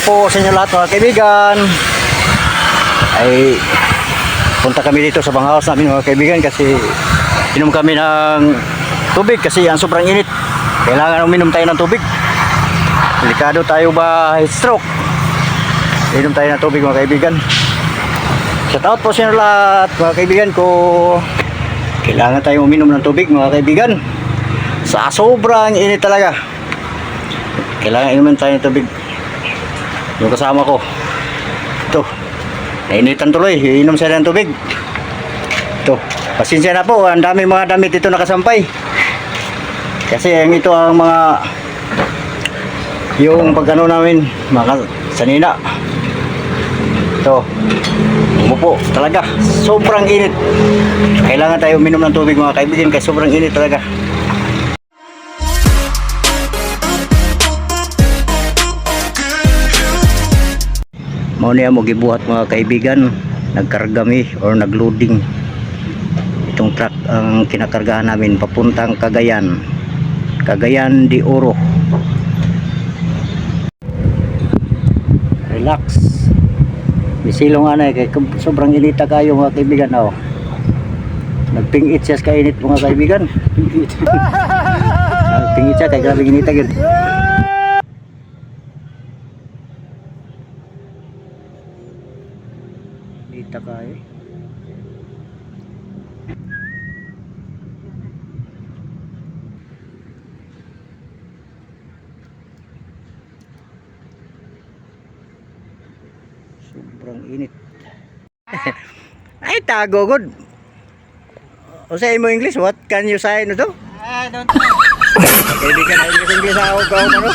po sa inyo lahat mga kaibigan. Ay punta kami dito sa banghaus namin mga kaibigan kasi inom kami ng tubig kasi ang sobrang init. Kailangan uminom tayo ng tubig. Delikado tayo ba stroke. Inom tayo ng tubig mga kaibigan. Shout out po sa inyo lahat mga kaibigan ko. Kailangan tayo uminom ng tubig mga kaibigan. Sa sobrang init talaga. Kailangan inumin tayo ng tubig. Yung kasama ko ito, nainitan tuloy, iinom siya ng tubig. Ito, pasensya na po, ang dami mga damit ito nakasampay kasi ang ito ang mga yung pagkano namin mga sanina. Ito, umupo talaga, sobrang init. Kailangan tayo uminom ng tubig mga kaibigan kasi sobrang init talaga. Mao niya mo gibuhat mga kaibigan, nagkargami or nagloading itong truck ang kinakargahan namin papuntang Cagayan de Oro. Relax, bisilong anay kay sobrang inita kayo mga kaibigan. Oh, nagpingit siya sa kainit mga kaibigan. Nagpingit siya kay grabe inita gyud. Dita kayo. Sobrang init. Ay tago good. O say mo English, what can you say no to? I don't know. Kaibigan na English ako ano?